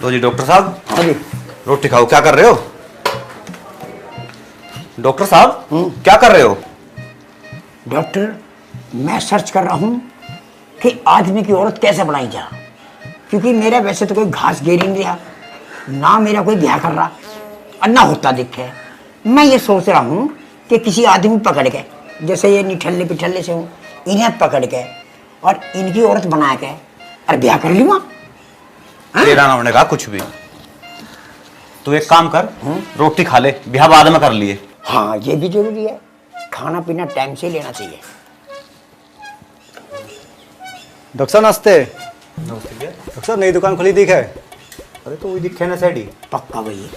तो जी डॉक्टर साहब। हाँ जी। रोटी खाओ। क्या कर रहे हो डॉक्टर साहब? क्या कर रहे हो? डॉक्टर, मैं सर्च कर रहा हूँ कि आदमी की औरत कैसे बनाई जा, क्योंकि मेरा वैसे तो कोई घास गेरी नहीं रहा, ना मेरा कोई ब्याह कर रहा और ना होता दिखे। मैं ये सोच रहा हूँ कि किसी आदमी पकड़ के, जैसे ये निठल्ले पिठल्ले से हूँ, इन्हें पकड़ के और इनकी औरत बना के और ब्याह कर लूँगा। तेरा ना होने का कुछ भी। तू एक काम कर, रोटी खा ले, ब्याह बाद में कर लिए। हाँ, ये भी जरूरी है, खाना पीना टाइम से लेना चाहिए। डॉक्टर साहब नमस्ते। नमस्ते। डॉक्टर साहब नई दुकान खुली दिख है। अरे तो वही दिखे ना सैडी। पक्का भैया।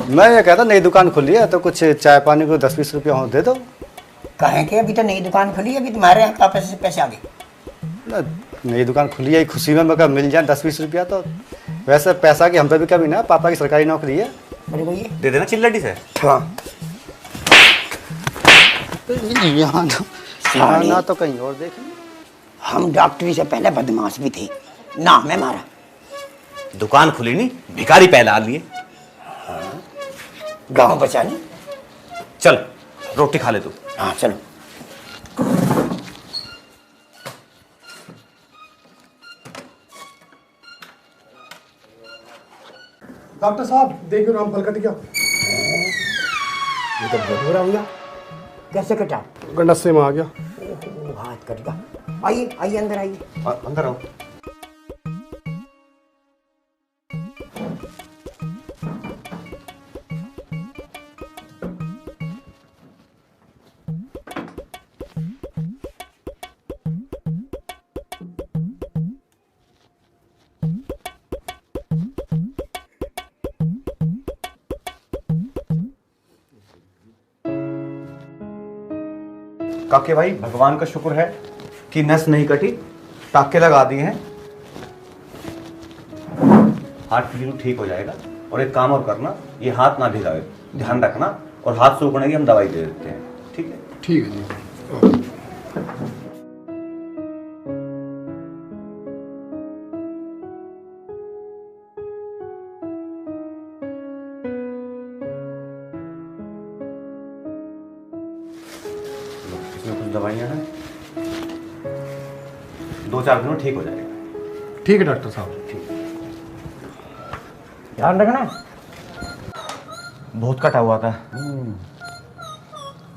मैं ये कहता नई दुकान खुली है तो कुछ चाय पानी को 10-20 रुपया हो दे दो। कहें कि अभी तो नई दुकान खुली है, अभी तुम्हारे यहाँ कहाँ पैसे आ गए? ना, नई दुकान खुली है, खुशी में मगर मिल जाए 10-20 रुपया तो वैसे पैसा की हम पे भी कमी ना, पापा की सरकारी नौकरी है। अरे भैया दे देना चिल्लड़ी से। हाँ। यहाँ ना तो कहीं और देखें। हम डॉक्टरी से पहले बदमाश भी थे, नाम है हमारा। दुकान खुली नहीं, भिखारी पहला लिए। गांव बचानी। चल रोटी खा ले तू। हाँ चलो। डॉक्टर साहब देखिए राम फल कट गया। ये तो बहुत बुरा हुआ। कैसे कटा? गंडस्से में आ गया। हाथ कट गया। आइए आइए अंदर आइए। अंदर आओ। काके भाई, भगवान का शुक्र है कि नस नहीं कटी, टाके लगा दिए हैं। हाथ बिल्कुल ठीक हो जाएगा। और एक काम और करना, ये हाथ ना भिगाए, ध्यान रखना। और हाथ सूखने की हम दवाई दे देते हैं, ठीक है? ठीक है जी। इसमें कुछ दवाइयाँ हैं, 2-4 दिन में ठीक हो जाएगा। ठीक है डॉक्टर साहब। ठीक। ध्यान रखना। बहुत कटा हुआ था।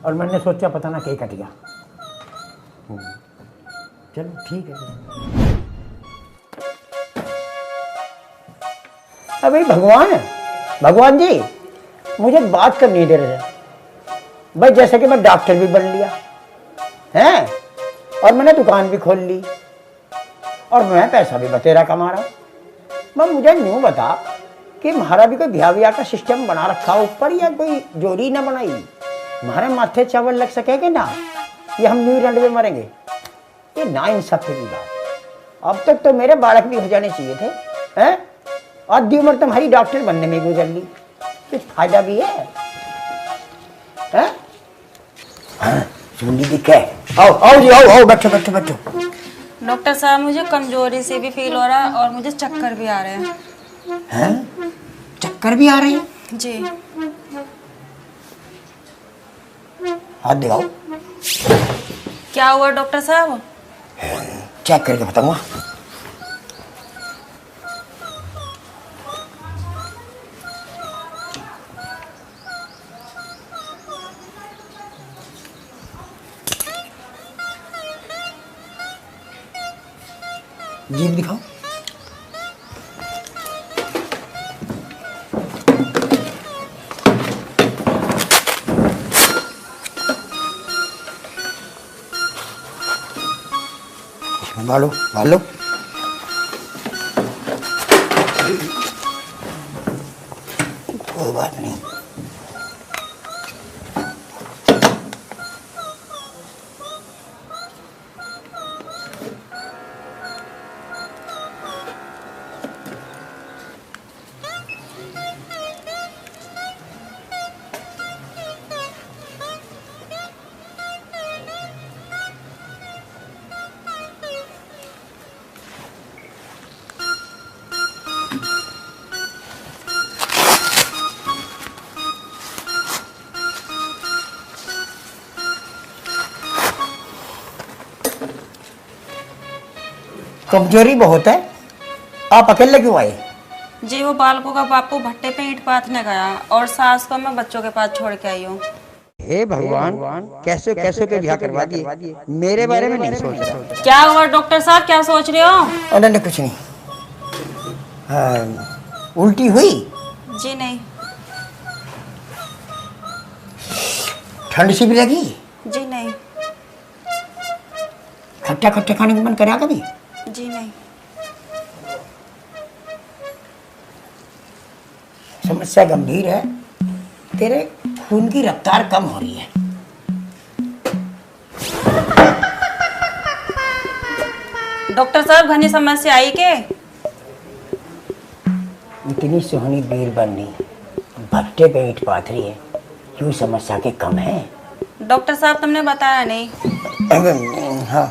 और मैंने सोचा पता ना कहीं कट गया। चलो ठीक है। अरे भगवान जी, मुझे बात करनी दे रहे थे भाई। जैसे कि मैं डॉक्टर भी बन लिया हैं, और मैंने दुकान भी खोल ली, और मैं पैसा भी बतेरा कमा रहा हूँ। मैं मुझे यूँ बता कि हमारा भी कोई ब्याह का सिस्टम बना रखा ऊपर, या कोई जोड़ी ना बनाई? हमारे माथे चावल लग सकेगे ना, ये हम न्यू रंड में मरेंगे? ये ना इंसाफी की बात। अब तक तो मेरे बालक भी हो जाने चाहिए थे हैं, आधी उम्र तुम्हारी डॉक्टर बनने में गुजर ली। कुछ फायदा भी है हैं? सुनी दिखे। आओ जी, आओ बैठो। डॉक्टर साहब, मुझे कमजोरी से भी फील हो रहा है और मुझे चक्कर भी आ रहे हैं। हैं? चक्कर भी आ रहे हैं? जी। हाथ दिखाओ। क्या हुआ डॉक्टर साहब? चेक करके बताऊंगा। जीभ दिखाओ। भालो कोई बात नहीं। कमजोरी बहुत है। आप अकेले क्यों आए? जी वो बालकों का बापू भट्टे पे ईंट पाथने गया और सास को मैं बच्चों के पास छोड़ के आई हूँ। हे भगवान, कैसे कैसे के ब्याह करवा दिए, मेरे बारे में नहीं सोच रहा। क्या हुआ डॉक्टर साहब, क्या सोच रहे हो? नहीं कुछ नहीं। उल्टी हुई? जी नहीं। ठंड सी भी लगी? जी नहीं। खट्टा खट्टा खाने का मन करा कभी? जी नहीं। समस्या गंभीर है, तेरे खून की रफ्तार कम हो रही है। डॉक्टर साहब घनी समस्या आई के? इतनी सोहनी बीर बननी भट्टे पे ईंट पाथ रही है, क्यों समस्या के कम है? डॉक्टर साहब तुमने बताया नहीं। हाँ,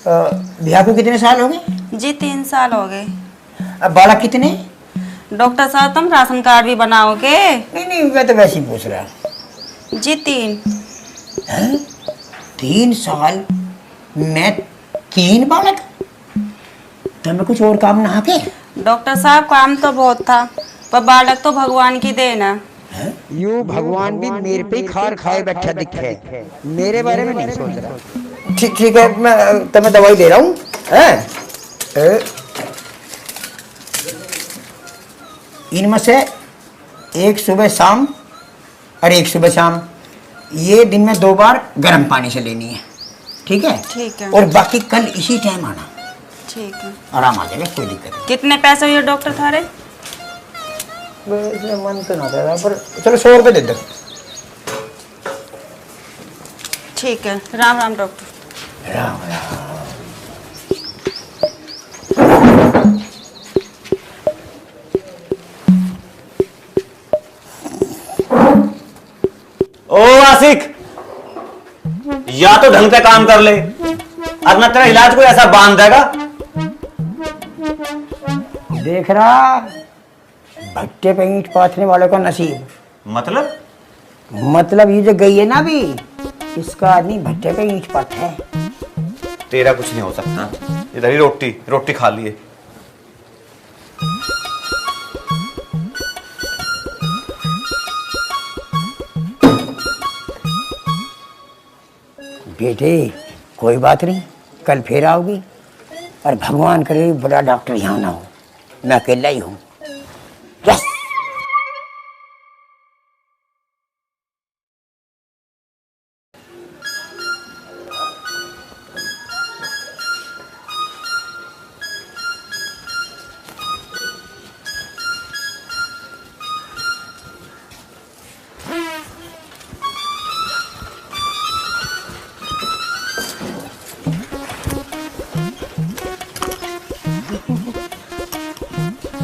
ब्याह को कितने साल हो गए? जी 3 साल हो गए। अब बालक कितने? डॉक्टर साहब तुम राशन कार्ड भी बनाओगे? नहीं मैं तो वैसे ही पूछ रहा। जी 3। 3 साल में 3 बालक? तो मैं कुछ और काम ना के? डॉक्टर साहब काम तो बहुत था, पर बालक तो भगवान की देन है। यू भगवान भी मेरे पे ही खार खाए बैठा दिखे, मेरे बारे में नहीं सोच रहा। ठीक है, मैं तुम्हें दवाई दे रहा हूँ। इनमें से एक सुबह शाम और एक सुबह शाम, ये दिन में 2 बार गर्म पानी से लेनी है, ठीक है? ठीक है। और बाकी कल इसी टाइम आना। ठीक है। आराम आ जाएगा, कोई दिक्कत नहीं। कितने पैसे हुए डॉक्टर थारे? वैसे मन तो ना कर रहा, पर चलो 100 रुपये दे दो। ठीक है, राम राम डॉक्टर। राम राम। ओ आशिक, या तो ढंग से काम कर ले, वरना तेरा इलाज कोई ऐसा बांध देगा। देख रहा, भट्टे पे ईंट पाथने वालों का नसीब। मतलब ये जो गई है ना अभी, इसका आदमी भट्टे पे ईंट पाथ है। तेरा कुछ नहीं हो सकता, इधर ही रोटी खा लिए। बेटे कोई बात नहीं, कल फिर आओगी, और भगवान करे बड़ा डॉक्टर यहाँ ना हो, मैं अकेला ही हूँ। यस।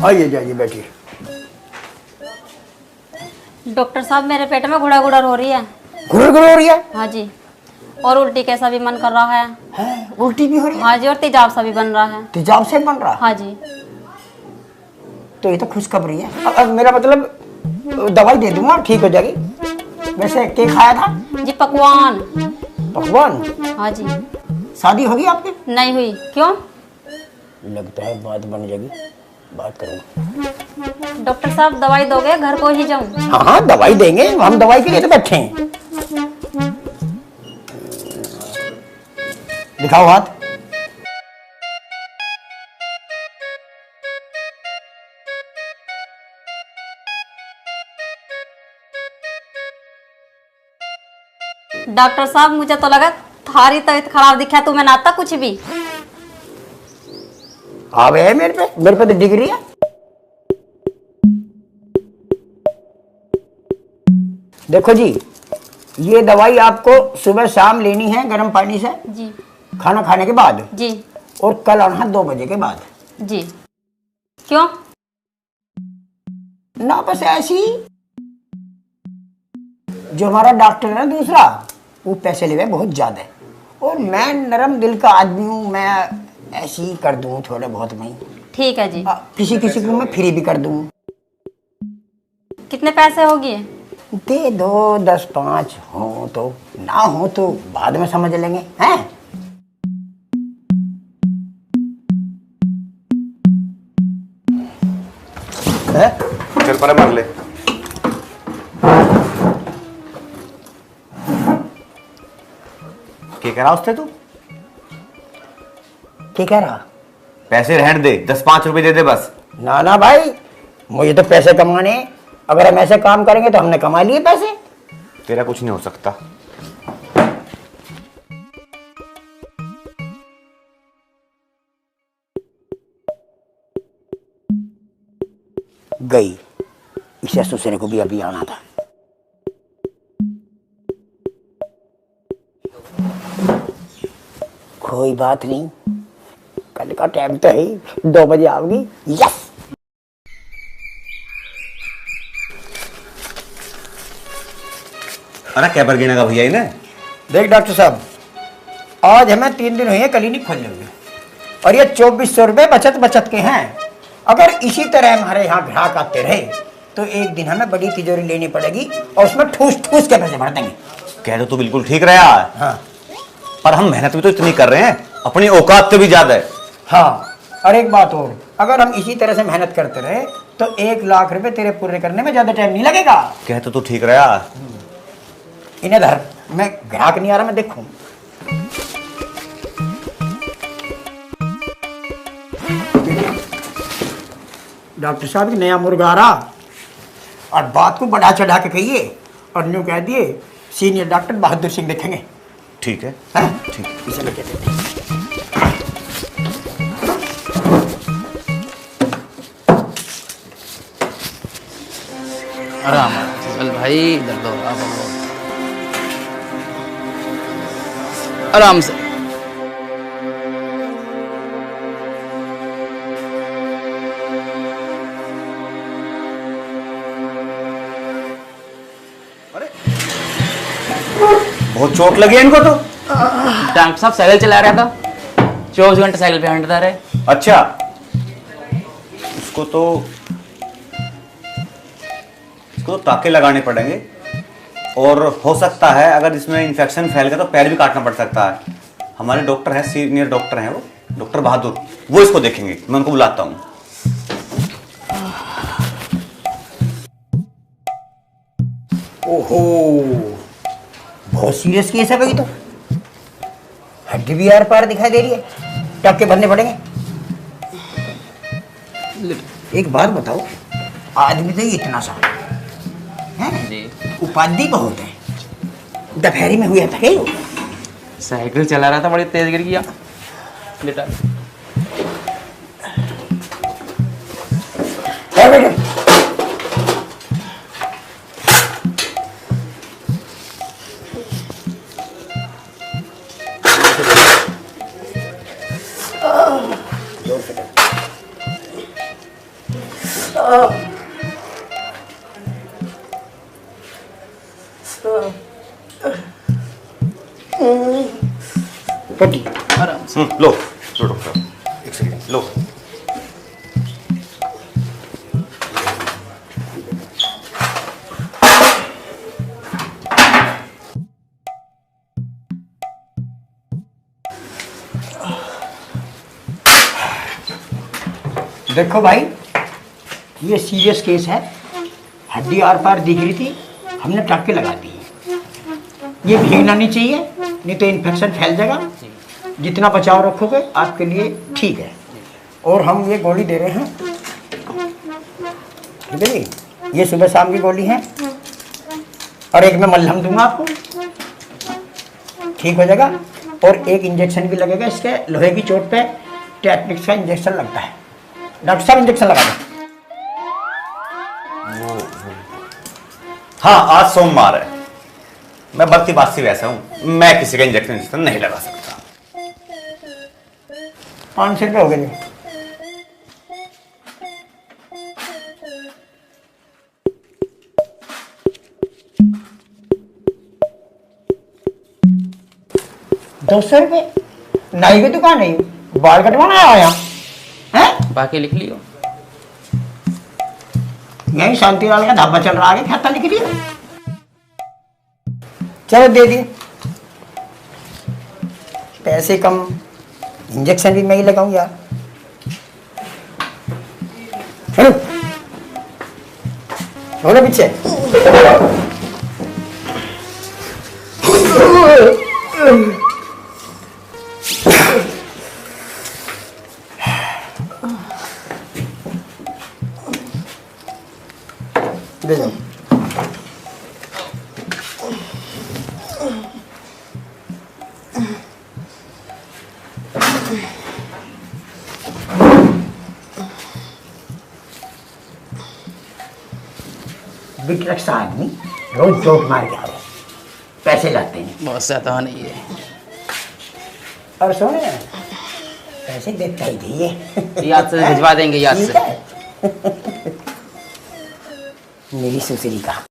आइए जाइए बैठिए। डॉक्टर साहब मेरे पेट में गुड़ा गुड़ा हो रही है। गुड़ गुड़ हो रही है? हाँ जी, और उल्टी कैसा भी मन कर रहा है। उल्टी भी हो रही है? हाँ जी, और तेजाब सा भी बन रहा है। तेजाब से बन रहा? हाँ जी। तो ये तो खुशखबरी है। अब मेरा मतलब दवाई दे दूंगा, ठीक हो जाएगी। वैसे क्या खाया था? जी पकवान। पकवान? हाँ जी। शादी होगी आपकी? नहीं हुई। क्यों? लगता है बात बन जाएगी, बात करूंगा। डॉक्टर साहब दवाई दोगे, घर को ही जाऊं? हाँ हाँ दवाई देंगे, हम दवाई के लिए तो बैठे हैं। दिखाओ हाथ। डॉक्टर साहब मुझे तो लगा थारी तबीयत खराब दिखा, तुम्हें ना आता कुछ भी। आवे है मेरे पे तो डिग्री है। देखो जी, ये दवाई आपको सुबह शाम लेनी है गर्म पानी से, जी खाना खाने के बाद जी और कल आना 2 बजे के बाद। जी। क्यों? ना बस ऐसी ही। जो हमारा डॉक्टर है ना दूसरा, वो पैसे ले गए बहुत ज्यादा, और मैं नरम दिल का आदमी हूँ, मैं ऐसे ही कर दूँ थोड़े बहुत में। ठीक है जी। किसी किसी को मैं फ्री भी कर दूँ। कितने पैसे होगी? दे दो 10-5 हो तो, ना हो तो बाद में समझ लेंगे हैं। क्या कह रहा उससे तू? क्या कह रहा? पैसे रहने दे, 10-5 रुपए दे दे बस। ना ना भाई, मुझे तो पैसे कमाने हैं। अगर हम ऐसे काम करेंगे तो हमने कमा लिए पैसे। तेरा कुछ नहीं हो सकता। गई, इसे दूसरे को भी अभी आना था। कोई बात नहीं, कल का टाइम तो है, 2 बजे आओगी। यस। अरे क्या पर गिनेगा भैया इन्हें? देख डॉक्टर साहब, आज हमें 3 दिन हुए हैं क्लिनिक खोलने हुए, और ये 2400 रुपये बचत के हैं। अगर इसी तरह हमारे यहाँ ग्राहक आते रहे तो एक दिन हमें बड़ी तिजोरी लेनी पड़ेगी और उसमें ठूस ठूस के पैसे भर देंगे। कह तो बिल्कुल ठीक रहा है। हाँ पर हम मेहनत भी तो इतनी कर रहे हैं, अपनी औकात से भी ज्यादा है। हाँ, और एक बात और, अगर हम इसी तरह से मेहनत करते रहे तो 1 लाख रुपए तेरे पूरे करने में ज्यादा टाइम नहीं लगेगा। कह तो तू ठीक रहा। इन्हें धर, मैं ग्राहक नहीं आ रहा, मैं देखूं। डॉक्टर साहब की नया मुर्गा आ रहा, और बात को बढ़ा चढ़ा के कहिए और न्यू कह दिए सीनियर डॉक्टर बहादुर सिंह देखेंगे। ठीक है, हैं? ठीक है। इसे लेके देते हैं। आराम चल भाई, इधर लो आराम से। बहुत चोट लगी है इनको तो। डॉक्टर साहब साइकिल चला रहा था, 24 घंटे साइकिल पे हंटता रहे। अच्छा, इसको तो टाके लगाने पड़ेंगे, और हो सकता है अगर इसमें इन्फेक्शन फैल गया तो पैर भी काटना पड़ सकता है। हमारे डॉक्टर हैं, सीनियर डॉक्टर हैं, वो डॉक्टर बहादुर, वो इसको देखेंगे। मैं उनको बुलाता हूँ। ओहो, बहुत सीरियस केस है भाई। तो हड्डी भी आर पार दिखाई दे रही है, टाके भरने पड़ेंगे। एक बात बताओ, आदमी तो ये इतना सा है जी, उपाधि बहुत है, दोपहरी में हुआ था क्या वो? साइकिल चला रहा था, बड़ी तेज गिर गया बेटा। बेटे पट्टी आराम से। लो लो डॉक्टर, एक सेकंड लो। देखो भाई, ये सीरियस केस है, हड्डी आर पार दिख रही थी, हमने टाके लगा दिए। ये भीगना नहीं चाहिए, नहीं तो इन्फेक्शन फैल जाएगा। जितना बचाव रखोगे आपके लिए ठीक है। और हम ये गोली दे रहे हैं, ठीक है जी, ये सुबह शाम की गोली है, और एक मैं मलहम दूंगा आपको, ठीक हो जाएगा। और एक इंजेक्शन भी लगेगा, इसके लोहे की चोट पे टेटनिक्स का इंजेक्शन लगता है। डॉक्टर साहब इंजेक्शन लगा दो। हाँ, आज सोमवार है, मैं बत्ती बासी वैसा हूँ, मैं किसी का इंजेक्शन नहीं लगा सकता। 500 रुपये हो गए जी। ₹200 नाई की दुकान है, बाल कटवाना आया हैं? बाकी लिख लियो। यही शांतिलाल का ढाबा चल रहा है, खाता लिख दिया। चलो दे दिए, पैसे कम, इंजेक्शन भी मैं ही लगाऊं यार। चलो बोलो पीछे। विकट सा आदमी रोज चोट मार के आवे, पैसे लाते हैं। बहुत ज्यादा नहीं है। और सुन, पैसे देता ही दिए, याद से भिजवा देंगे, याद ठीक से। है? मेरी सुसरी का